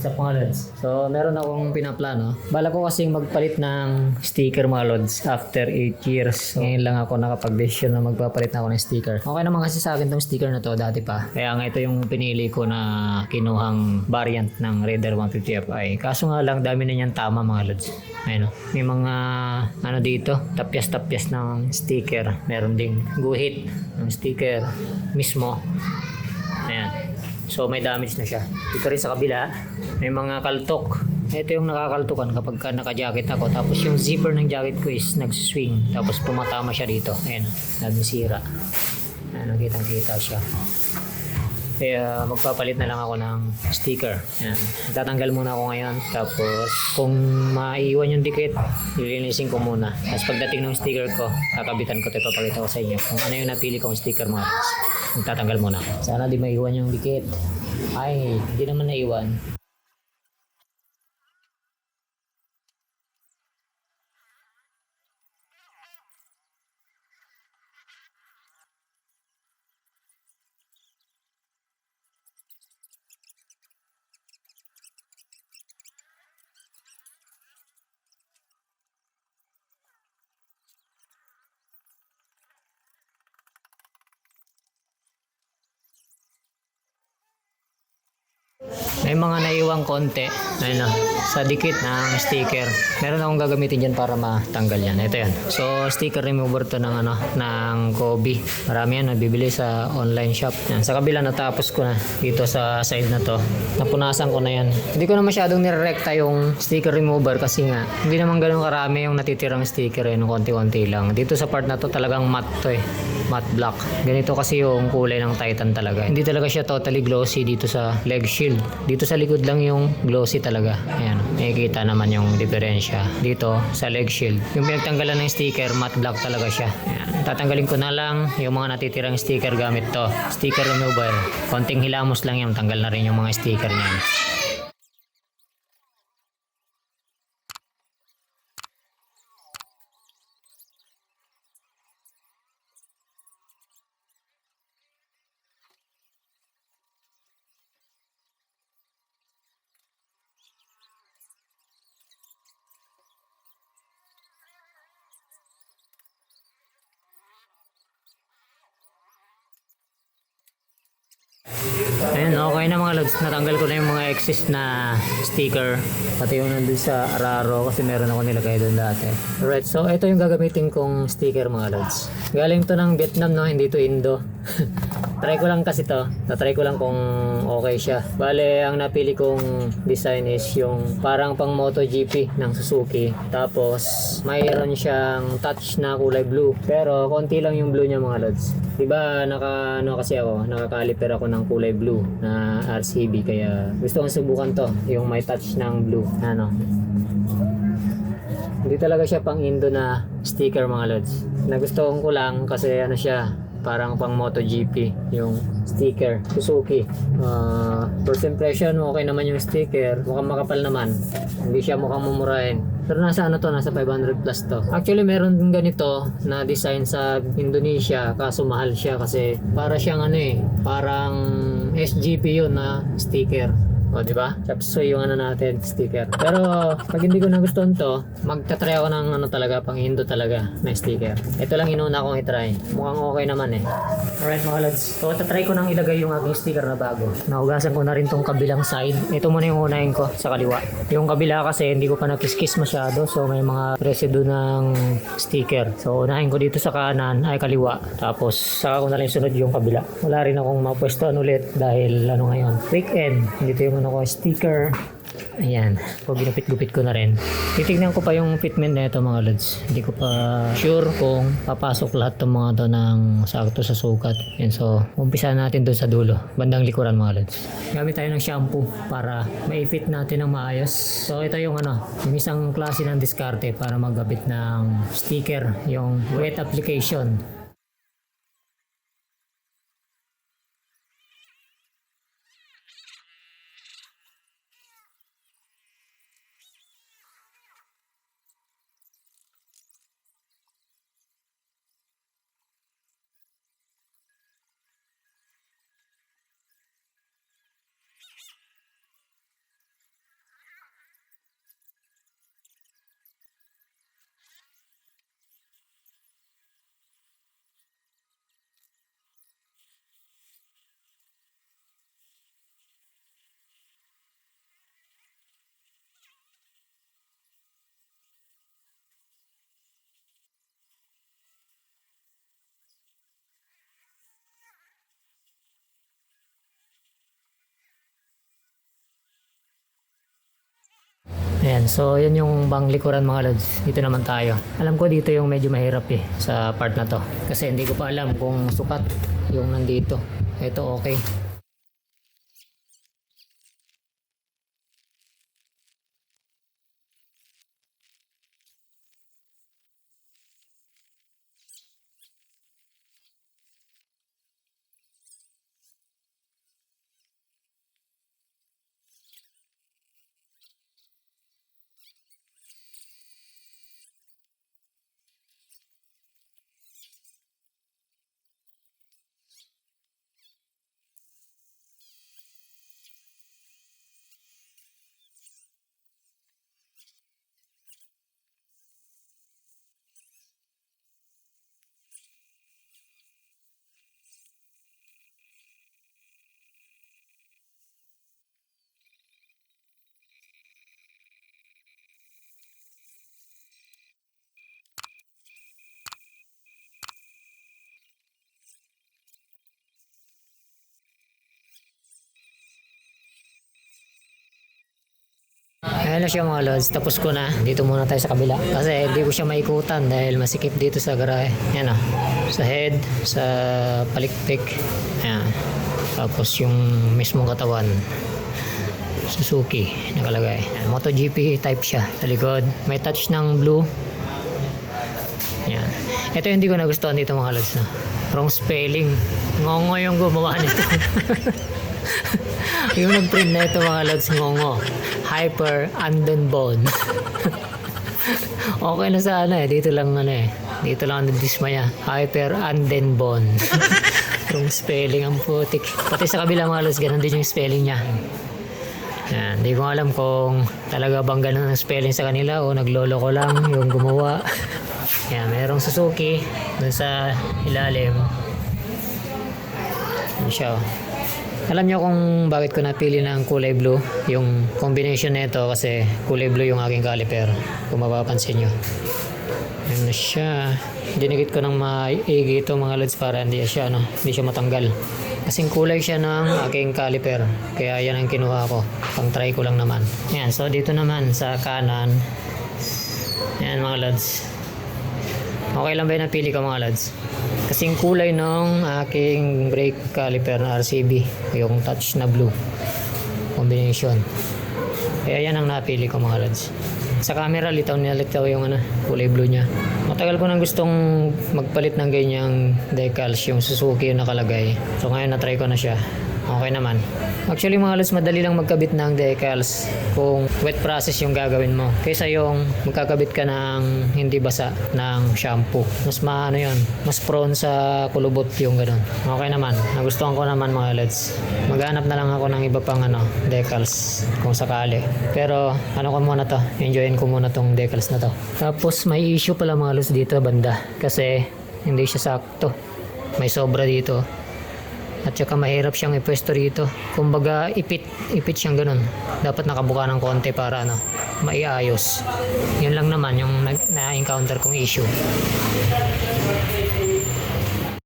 What's up mga lods? So meron akong pinaplano. Bala ko kasing magpalit ng sticker mga lods after 8 years. So, ngayon lang ako nakapag-decision na magpapalit na ako ng sticker. Okay naman kasi sa akin tong sticker na to dati pa. Kaya nga ito yung pinili ko na kinuhang variant ng Raider 150 Fi. Kaso nga lang dami na niyan tama mga lods. Ayun, may mga ano dito, tapyas-tapyas ng sticker. Meron ding guhit ng sticker mismo. Ayan. So may damage na siya. Dito rin sa kabila, may mga kaltok. Ito yung nakakaltukan kapag ka naka-jacket ako. Tapos yung zipper ng jacket ko is nag-swing. Tapos pumatama siya dito. Ayan, naging sira. Ayan, nakitang-kita siya. Kaya magpapalit na lang ako ng sticker. Ayan. Tatanggal muna ako ngayon. Tapos kung maiwan yung dikit, lilinisin ko muna. Tapos pagdating ng sticker ko, kakabitan ko ito, ipapakita ko sa inyo kung ano yung napili kong sticker mga friends. Magtatanggal muna ako. Sana di maiwan yung dikit. Ay, hindi naman naiwan. May mga naiwang konti ayun na, sa dikit ng sticker. Meron akong gagamitin dyan para matanggal yan. Ito yan. So, sticker remover to ng, ng Kobe. Marami yan. Nabibili sa online shop. Yan. Sa kabila natapos ko na. Dito sa side na to. Napunasan ko na yan. Hindi ko na masyadong nirekta yung sticker remover kasi nga hindi naman ganun karami yung natitirang sticker eh. Konti-konti lang. Dito sa part na to talagang matte to eh. Matte black. Ganito kasi yung kulay ng Titan talaga. Hindi talaga siya totally glossy dito sa leg shield. Dito sa likod lang yung glossy talaga. Ayan. Makikita naman yung diferensya. Dito sa leg shield. Yung pinagtanggalan ng sticker, matte black talaga siya. Ayan. Tatanggalin ko na lang yung mga natitirang sticker gamit to. Sticker remover. Konting hilamos lang yan. Tanggal na rin yung mga sticker niyan. Ayun, okay na mga lods. Natanggal ko na yung mga excess na sticker. Pati yung nandun sa Araro kasi meron ako nilagay doon dati. Alright, so ito yung gagamitin kong sticker mga lods. Galing to ng Vietnam, no? Hindi to Indo. Try ko lang kasi to. Natry ko lang kung okay siya. Bale, ang napili kong design is yung parang pang MotoGP ng Suzuki. Tapos, mayroon siyang touch na kulay blue. Pero, konti lang yung blue niya mga lods. Diba, nakakaliper ako ng kulay blue na RCB. Kaya, gusto kong subukan to. Yung may touch ng blue. Ano. Hindi talaga siya pang Indo na sticker mga lods. Nagustuhan ko lang kasi ano siya, parang pang MotoGP yung sticker Suzuki. First impression, okay naman yung sticker. Mukhang makapal naman. Hindi siya mukhang mumurahin. Pero nasa ano to, nasa 500 plus to. Actually meron din ganito na design sa Indonesia, kaso mahal siya kasi para siyang ano eh, parang SGP yun na sticker. O, di ba? Chapsoy yung ano natin, sticker. Pero, pag hindi ko nagustuhan to, magta-try ako ng ano talaga, pang Indo talaga na sticker. Ito lang inuna kong i-try. Mukhang okay naman eh. Alright mga lads. So, tatry ko nang ilagay yung aking sticker na bago. Nahugasan ko na rin tong kabilang side. Ito muna yung unahin ko sa kaliwa. Yung kabila kasi hindi ko pa nakis-kiss masyado. So, may mga residue ng sticker. So, unahin ko dito sa kanan ay kaliwa. Tapos, saka ko na rin sunod yung kabila. Wala rin akong mapwestuhan ulit dahil ano ngayon, weekend. Dito yung ano ko, sticker. Ayan. So, ginupit-gupit ko na rin. Titignan ko pa yung fitment na ito mga lods. Hindi ko pa sure kung papasok lahat ng mga to ng sakto sa sukat. Yan. So, umpisa natin doon sa dulo. Bandang likuran mga lods. Gamit tayo ng shampoo para ma-fit natin ng maayos. So, ito yung ano, yung isang klase ng diskarte para maggabit ng sticker. Yung wet application. Ayan, so yan yung bang likuran mga lods. Dito naman tayo. Alam ko dito yung medyo mahirap sa part na to. Kasi hindi ko pa alam kung sukat yung nandito. Ito okay. Ayan na siya mga lods, tapos ko na. Dito muna tayo sa kabila. Kasi hindi ko siya maikutan dahil masikip dito sa garahe. Ayan o. Sa head, sa palikpik. Ayan. Tapos yung mismong katawan. Suzuki nakalagay. Ayan. MotoGP type siya. Sa likod. May touch ng blue. Ayan. Ito yung hindi ko nagustuhan dito mga lods. No? Wrong spelling. Ngongo yung gumawa nito. Yung nag-print na ito mga lods, ngongo. Hyper Andenbon. Okay na sana dito lang dito lang nadismaya. Hyper Andenbon. Yung spelling ang putik. Pati sa kabila mga lods, ganun din yung spelling niya. Yan, hindi ko alam kung talaga bang ganun ang spelling sa kanila o naglolo ko lang yung gumawa. Yan, merong Suzuki dun sa ilalim. Yan siya. Alam niyo kung bakit ko napili ng kulay blue? Yung combination nito kasi kulay blue yung aking caliper. Kung mapapansin nyo. Ayan na siya. Dinigit ko ng maigi ito mga lods para hindi siya matanggal. Kasing kulay siya ng aking caliper. Kaya yan ang kinuha ko. Pang try ko lang naman. Ayan, so dito naman sa kanan. Ayan mga lods. Okay lang ba yung napili ko mga lods? Kasing kulay ng aking brake caliper na RCB, yung touch na blue combination. Kaya yan ang napili ko mga lods. Sa camera litaw yung kulay blue niya. Matagal ko nang gustong magpalit ng ganyang decals, yung Suzuki yung nakalagay. So ngayon na-try ko na siya. Okay naman. Actually mga lods, madali lang magkabit ng decals kung wet process yung gagawin mo. Kaysa yung magkakabit ka ng hindi basa ng shampoo. Mas mas prone sa kulubot yung ganun. Okay naman. Nagustuhan ko naman mga lods. Maghanap na lang ako ng iba pang decals kung sakali. Pero ko muna to. Enjoyin ko muna tong decals na to. Tapos may issue pala mga lods dito banda. Kasi hindi siya sakto. May sobra dito. At saka mahirap siyang ipwesto rito. Kumbaga ipit siyang ganun. Dapat nakabuka ng konti para maiayos. Yun lang naman yung na-encounter kong issue.